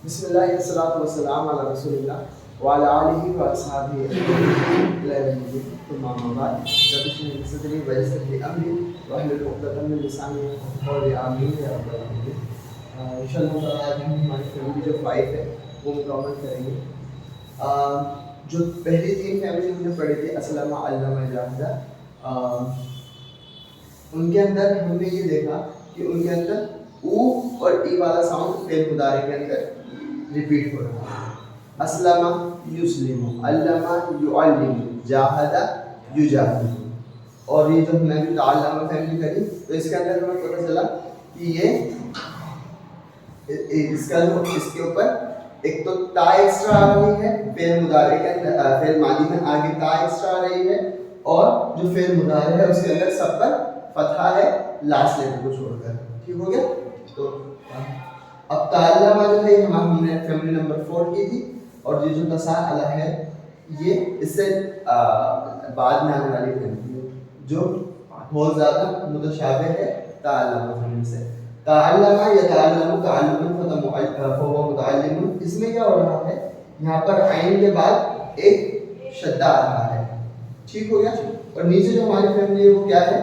بسم اللہ والصلاۃ والسلام علی رسول اللہ وعلی آلہ واصحابہ اجمعین ثم اما بعد رب اشرح لي صدری ویسر لي امری واحلل عقدۃ من لسانی یفقهوا قولی آمین یا رب العالمین۔ انشاءاللہ تعالیٰ آج ہم ہماری فیملی جو 5 ہے وہ مکمل کریں گے۔ جو پہلی 3 فیملی ہم نے پڑھی تھی اسلمہ، علمہ، جاہدہ، ان کے اندر ہم نے یہ دیکھا کہ ان کے اندر او اور ای والا ساؤنڈ فعل مضارع کے اندر ریپیٹ ہو رہا ہے۔ اسلمہ یسلم، علمہ یعلم، جاہدہ یجاہد۔ اور یہ جو ہم نے تعلمہ فیملی کری تو اس کے اندر ہمیں پتہ چلا کہ یہ اس کے اوپر ایک تو تا ایکسٹرا آ رہی ہے فعل مضارع کے اندر، فعل ماضی میں آگے تا ایکسٹرا آ رہی ہے، اور جو فعل مضارع ہے اس کے اندر سب پر فتحہ ہے لاسٹ لیٹر کو چھوڑ کر۔ ٹھیک ہو گیا؟ تو اب تعلمہ جو ہے ہم نے فیملی نمبر 4 کی تھی، اور یہ جو تساءل ہے یہ اس سے بعد میں آنے والی فیملی ہے جو بہت زیادہ متشابہ ہے تعلمہ فیملی سے۔ تعلمہ یتعلم تعلما فهو متعلم، اس میں کیا ہو رہا ہے، یہاں پر عین کے بعد ایک شدہ آ رہا ہے۔ ٹھیک ہو گیا؟ اور نیچے جو ہماری فیملی ہے وہ کیا ہے؟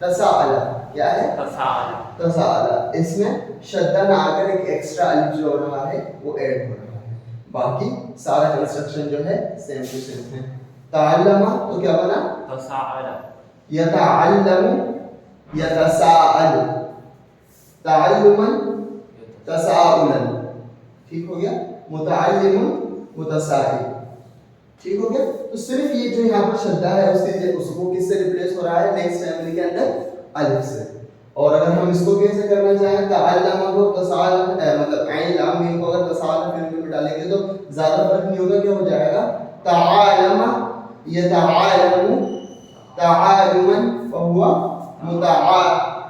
تساءل۔ کیا ہے؟ تساءل۔ اس میں شدہ نہ آ کر ایک ایکسٹرا الف جو ہو رہا ہے وہ ایڈ ہو رہا ہے، باقی سارا کنسٹرکشن جو ہے سیم ٹو سیم ہے۔ تعلمہ تو کیا بنا؟ تساءل۔ یتعلم یتساءل، تعلما تساؤلا۔ ٹھیک ہو گیا؟ متعلم متسائل۔ ٹھیک ہو گیا؟ تو صرف یہ جو یہاں پر شدہ ہے اس کو کس سے ریپلیس ہو رہا ہے نیکسٹ فیملی کے اندر؟ الف سے۔ اور اگر ہم اس کو کیسے کرنا چاہیں تعلم کو تساءل، مطلب عین لام میم کو اگر تساءل فیملی میں ڈالیں گے تو زیادہ فرق نہیں ہوگا، کیا ہو جائے گا؟ تعالم یتعالم تعالما فهو متعالم۔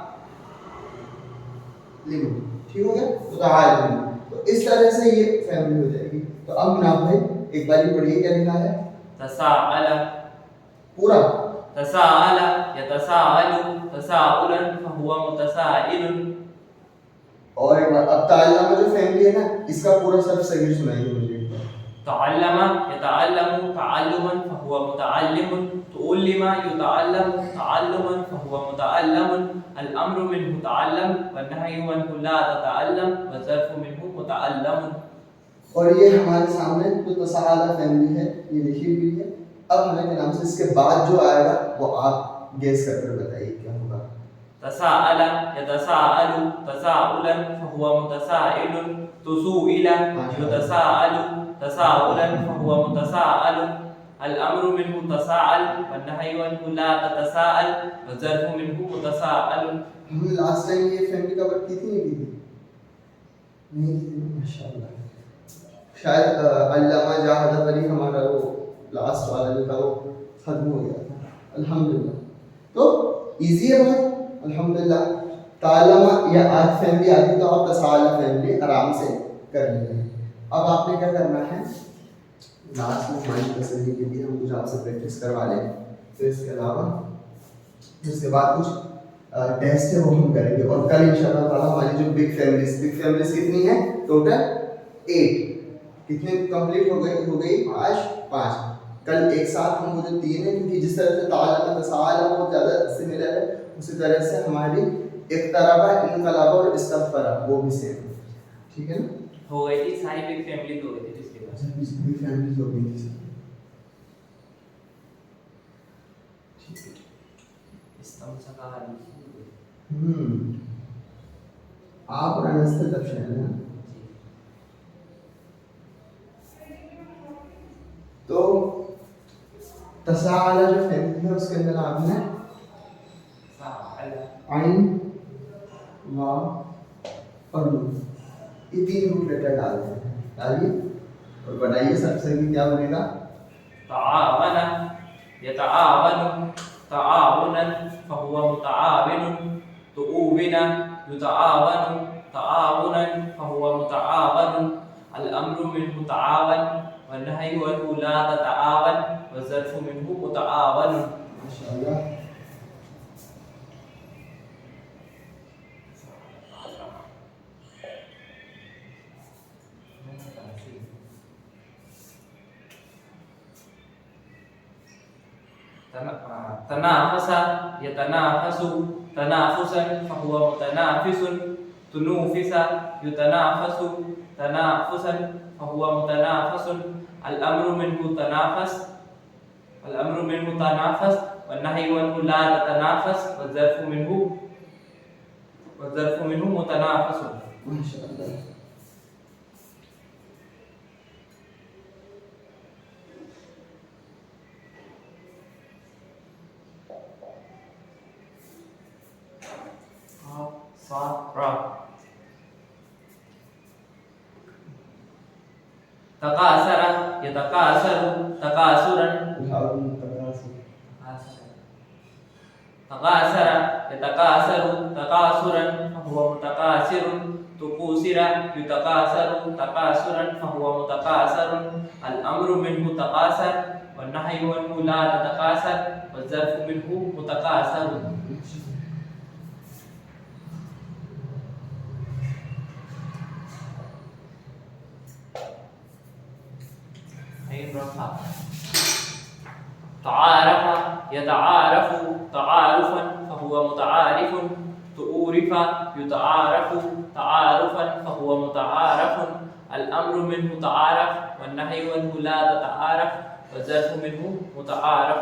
ٹھیک ہو گیا؟ متعالم۔ تو اس طرح سے یہ فیملی ہو جائے گی۔ تو اب جناب بھائی ایک بار پڑھیے کیا لکھا ہے؟ تساءل پورا، تساءل یتساءل تساؤلا فهو متسائل۔ اور ایک بار اب تعلمہ جو فیملی ہے نا اس کا پورا سب صحیح سنائیے مجھے۔ تعلم يتعلم تعلما فهو متعلم، تعلم يتعلم تعلما فهو متعلم، الامر منه تعلم والنهي عنه لا تتعلم والظرف منه متعلم۔ اور یہ ہمارے سامنے جو تساءل فیملی ہے یہ لکھی ہوئی ہے۔ اب ہمیں کے نام سے اس کے بعد جو آئے گا وہ آپ گیس کر کر بتائیے کیا ہوگا۔ تساءل يتساءل تساؤلا فهو متسائل، تسوئل يتساءل تساؤلا فهو متساءل، الامر منه تساءل والنهي عنه لا تتساءل والظرف منه متساءل۔ ہم نے لاسٹ ٹائم یہ فیملی کور کی تھی نہیں کی تھی؟ نہیں کی تھی ماشاءاللہ۔ شاید علامہ جاہدہ پر ہی ہمارا وہ لاسٹ والا جو تھا وہ ختم ہو گیا تھا الحمدللہ۔ تو ایزی ہے بہت الحمدللہ۔ تعلمہ یا آج فیملی آتی تو آپ تساءل فیملی آرام سے کر لیں گے۔ اب آپ نے کیا کرنا ہے، لاسٹ میں ہماری تسلی کے لیے ہم کچھ آپ سے پریکٹس کروا لیں، پھر اس کے علاوہ اس کے بعد کچھ ٹیسٹ ہے وہ ہم کریں گے۔ اور کل انشاءاللہ تعالیٰ ہماری جو بگ فیملیز کتنی ہیں ٹوٹل 8، کتنے کمپلیٹ ہو گئی؟ آج 5۔ کل ایک ساتھ ہم وہ جو 3 ہیں، کیونکہ جس طرح سے تعلم تساءل بہت زیادہ سملر ہے اسی طرح سے ہماری اقتربہ انقلب اور استغفر وہ بھی سیم ہے۔ ٹھیک ہے نا؟ ہو گئی تھی ساری بگ فیملی تو ہو گئی تھی اس کے بعد بگ فیملیز ہو گئی تھی۔ ٹھیک ہے، استمسک آپ اور انس تک شامل ہیں۔ تو تساءل جو فیملی ہے اس کے اندر آپ نے عین و اور نون یہ 3 روٹ لیٹر ڈال دیں۔ ڈالیے اور بنائیے سب سے کیا بنے گا؟ تعاون یتعاون تعاونا فهو متعاون، تعاون یتعاون تعاونا فهو متعاون، الامر منه تعاون والنهي عنه لا تتعاون والظرف منه متعاون۔ ماشاءاللہ۔ تنافس يتنافس تنافسا فهو متنافس تنوفس يتنافس تنافسا فهو متنافس الأمر منه تنافس والنهي عنه لا تتنافس والظرف منه متنافس. ما شاء الله. تقاصر يتقاصر تقاصرا تقاصر يتقاصر تقاصرا فهو متقاصر تقوصر يتقاصر تقاصرا فهو متقاصر الأمر منه تقاصر والنهي عنه لا تتقاصر والظرف منه متقاصر. تعارف يتعارف تعارفا فهو متعارف تعورف يتعارف تعارفا فهو متعارف الأمر منه تعارف والنهي عنه لا تتعارف والظرف منه متعارف.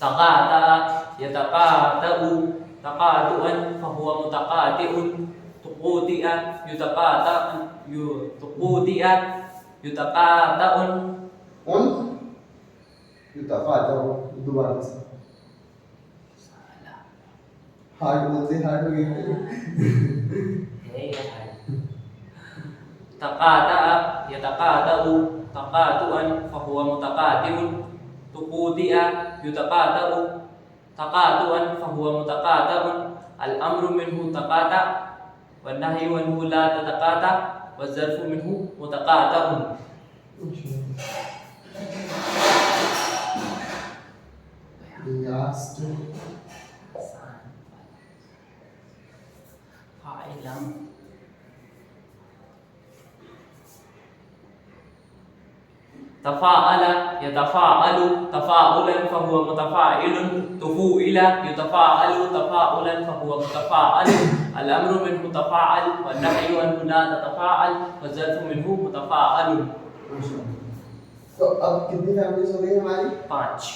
تقاطع يتقاطع تقاطعا فهو متقاطع تقوطئ يتقاطع تقوطئ يتقاطع يتقاطع دوبارہ سے ہارڈ بولتے ہارڈ ہو گیا. تقاطع يتقاطع تقاطعا فهو متقاطع تقوطئ يتقاطع تقاطعا فهو متقاطع الأمر منه تقاطع والنهي عنه لا تتقاطع والظرف منه متقاطع. تفاعل يتفاعل تفاعلا فهو متفاعل تفوعل يتفاعل تفاعلا فهو متفاعل الأمر منه تفاعل والنهي عنه لا تتفاعل والظرف منه متفاعل. تو اب کتنی فیملیز ہو گئی ہماری؟ 5.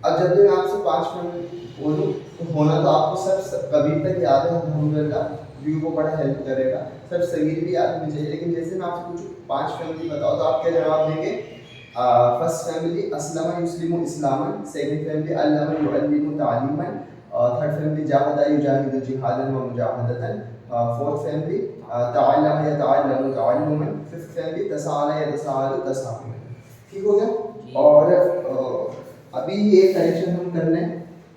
اب جب بھی میں آپ سے 5 فیملی بولوں تو ہونا تو آپ کو سب کبیر تک یاد ہے الحمدللہ ویو کو بڑا ہیلپ کرے گا. سب صغیر بھی یاد ہونی چاہیے لیکن جیسے میں آپ سے پوچھوں 5 فیملی بتاؤ تو آپ کیا جواب دیں گے؟ فرسٹ فیملی اسلم یسلم اسلاما, سیکنڈ فیملی علم یعلم تعلیما, تھرڈ فیملی جاہد یجاہد جہادا و مجاہدتا, فورتھ فیملی تعلم یتعلم تعلما, ففتھ فیملی تساءل یتساءل تساؤلا. ٹھیک ہو گیا؟ اور ابھی یہ کریکشن ہم کر لیں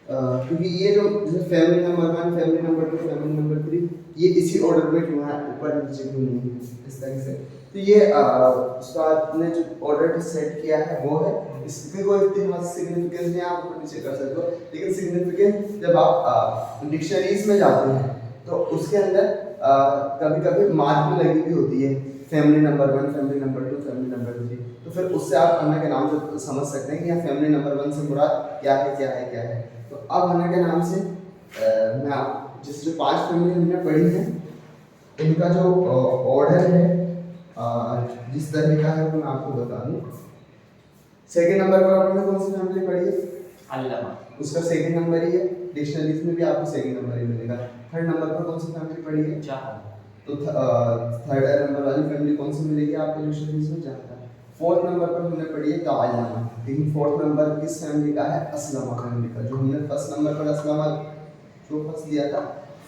کیونکہ یہ جو family number 1 family number 2 family number 3 یہ اسی آرڈر میں کیوں ہے, اوپر نیچے کیوں نہیں ہے اس طرح سے. تو یہ استاد نے جو آرڈر سیٹ کیا ہے وہ ہے, اس کی کوئی اتنا سگنیفیکینس نہیں, آپ اوپر نیچے کر سکتے ہو, لیکن سگنیفیکینس جب آپ ڈکشنریز میں جاتے ہیں تو اس کے اندر کبھی کبھی مارکنگ لگی ہوئی ہوتی ہے, family number 1 family number 2 family number 3, تو پھر اس سے آپ ہنہ کے نام سے سمجھ سکتے ہیں کہ یہاں فیملی نمبر 1 سے مراد کیا ہے کیا ہے کیا ہے. تو اب ہنہ کے نام سے میں جس جو 5 فیملی ہم نے پڑھی ہیں ان کا جو آرڈر ہے جس طرح کا ہے وہ میں آپ کو بتا دوں. سیکنڈ نمبر پر آپ نے کون سی فیملی پڑھی ہے؟ علامہ, اس کا سیکنڈ نمبر ہی ہے, ڈکشنریز میں بھی آپ کو سیکنڈ نمبر ہی ملے گا. تھرڈ نمبر پر کون سی فیملی پڑھی ہے؟ جہاد. تو تھرڈ نمبر والی فیملی کون سی ملے گی آپ کو ڈکشنریز میں؟ جہاد. فورتھ نمبر پر ہم نے پڑھی ہے تعلم, لیکن فورتھ نمبر کس فیملی کا ہے؟ اسلم فیملی کا. جو ہم نے فرسٹ نمبر پر اسلم جو فرسٹ لیا تھا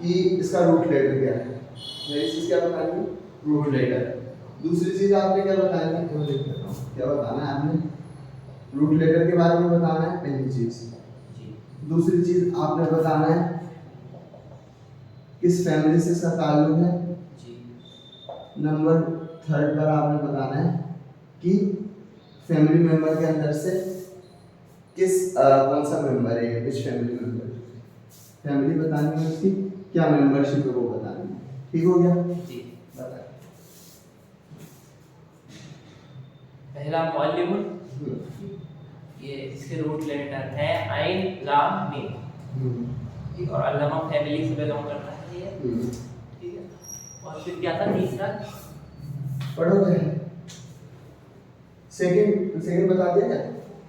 کہ اس کا روٹ لیٹر کیا ہے. پہلی چیز کیا بتانی ہے؟ Root letter. دوسری چیز آپ نے کیا بتانی ہے؟ میں لکھ دیتا ہوں. کیا بتانا ہے آپ نے؟ روٹ لیٹر کے بارے میں بتانا ہے پہلی چیز. دوسری چیز آپ نے بتانا ہے کس فیملی سے اس کا تعلق ہے. نمبر 3 پر آپ نے بتانا ہے کہ فیملی ممبر کے اندر سے کون سا ممبر ہے, وچ فیملی ممبر. فیملی بتانی ہے اس کی کیا ممبر شپ ہے وہ بتانی ہے. ٹھیک ہو گیا؟ جی. بتائیں. پہلا معلم, یہ اس کے روٹ لیٹر ہے عین لام میم. ٹھیک, اور علامہ فیملی سے بلونگ کرتا ہے یہ. ٹھیک ہے. اور پھر کیا تھا تیسرا؟ پڑھو گے سیکنڈ بتا دیا کیا؟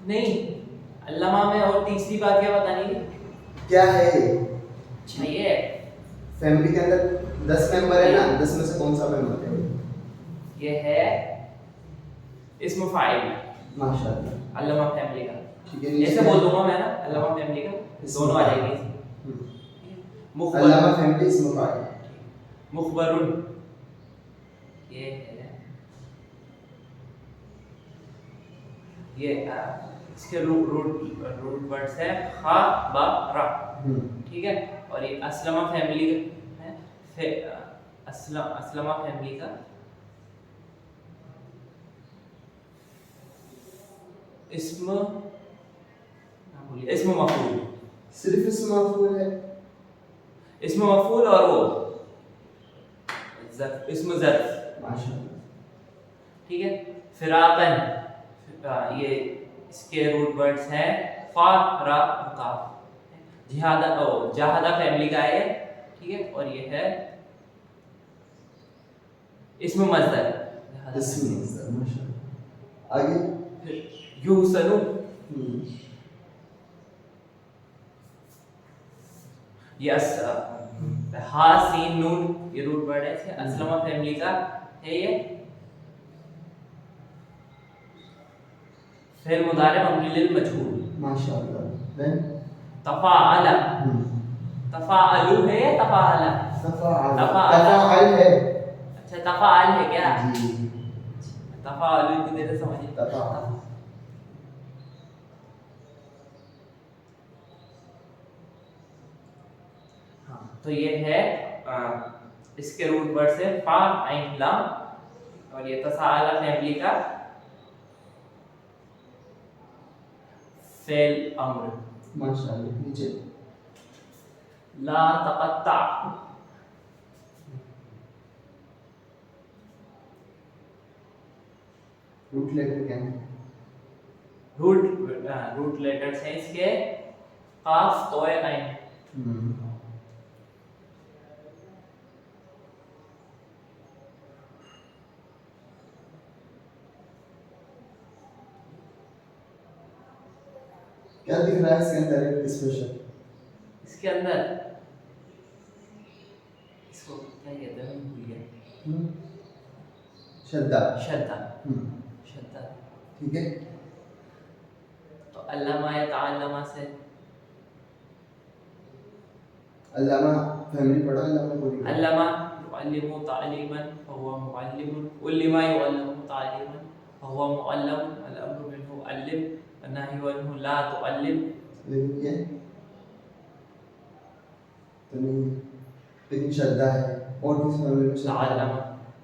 نہیں, علامہ میں. اور تیسری بات کیا بتانی ہے؟ کیا ہے اچھا, یہ فیملی کے اندر 10 ممبر ہے نا, 10 میں سے کون سا ممبر ہے؟ یہ ہے اسم فاعل. ماشاءاللہ. علامہ فیملی کا. ٹھیک ہے, ایسے بول دوں گا میں نا, علامہ فیملی کا دونوں آ جائیں گے. علامہ فیملی اسم فاعل. مخبرن, یہ ہے, یہ اس کے روٹ ورڈز ہے خا با را. ٹھیک ہے. اور یہ اسلمہ فیملی کا ہے. اسلمہ فیملی کا اسم مفعول. صرف اسم مفعول ہے. اسم مفعول اور وہ اسم ظرف. ماشاءاللہ. ٹھیک ہے. فراقن, یہ اس کے روٹ ورڈز ہیں فا را کاف. جہادہ فیملی کا ہے. ٹھیک ہے. اور یہ ہے اسم مصدر. اسم مصدر. ماشاءاللہ. آگے یحسنو, یہ ہا سین نون, یہ روٹ ورڈ ہے اسلمہ فیملی کا ہے. یہ فعل مضارع مبنی للمجہول. ماشاءاللہ. دین تفاعل, تفاعلو ہے, تفاعل تفاعل ہے. اچھا, تفاعل ہے کیا؟ جی. تفاعل کی دیر سمجھیں. تفاعل. تو یہ ہے اس کے روٹ ورڈ سے فا عین لام. اور یہ تساءل فیملی کا فعل امر. ماشاءاللہ. نیچے لا تقطع, روٹ لیٹر کیا ہے؟ روٹ لیٹرز ہیں اس کے قاف تو عین. کیا دکھ رہا ہے اس کے اندر ایک اسپیشل؟ اس کے اندر اس کو کیا کہتے ہیں, بھول گیا. شدہ. شدہ. شدہ. ٹھیک ہے. تو علامہ یتعلم سے علامہ فیملی پڑھا. علامہ کو علامہ يعلم تعلیما فهو معلم, علم يعلم تعلیما فهو معلم. الامر منه علم والنهي عنه لا تعلم. لیکن یہ تو نہیں, لیکن شدہ ہے. اور کس فیملی میں شدہ؟ تعلم.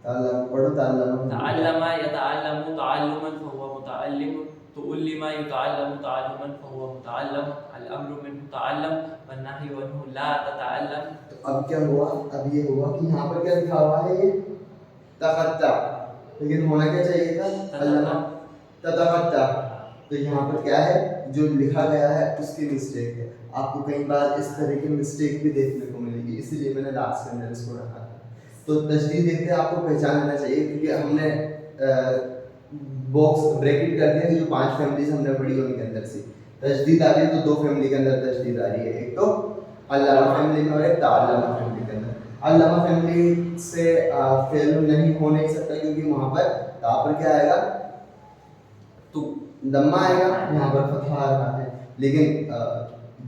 تعلم پڑھو. تعلم. تعلم يتعلم تعلما فهو متعلم. تعلم يتعلم تعلما فهو متعلم. الامر منه تعلم والنهي عنه لا تتعلم. اب کیا ہوا؟ اب یہ ہوا کہ یہاں پر کیا لکھا ہوا ہے؟ یہ تقطع, لیکن ہونا کیا چاہیے تھا؟ علامہ تتقطع. تو یہاں پر کیا ہے جو لکھا گیا ہے اس کی مسٹیک ہے. آپ کو کئی بار اس طرح کی مسٹیک بھی دیکھنے کو ملے گی, اسی لیے میں نے لاسٹ کے اندر اس کو رکھا تھا. تو تشدید دیکھتے آپ کو پہچان لینا چاہیے, کیونکہ ہم نے باکس بریکٹ کر دیا کہ جو 5 فیملیز ہم نے پڑھی ان کے اندر سے تشدید آ رہی ہے, تو 2 فیملی کے اندر تشدید آ رہی ہے, ایک تو علامہ فیملی میں اور ایک تعلمہ فیملی کے اندر. علامہ فیملی سے فعل نہیں ہو نہیں سکتا, کیونکہ وہاں پر تا پر کیا آئے گا؟ تو دمہ آئے گا, یہاں پر فتحہ آ رہا ہے. لیکن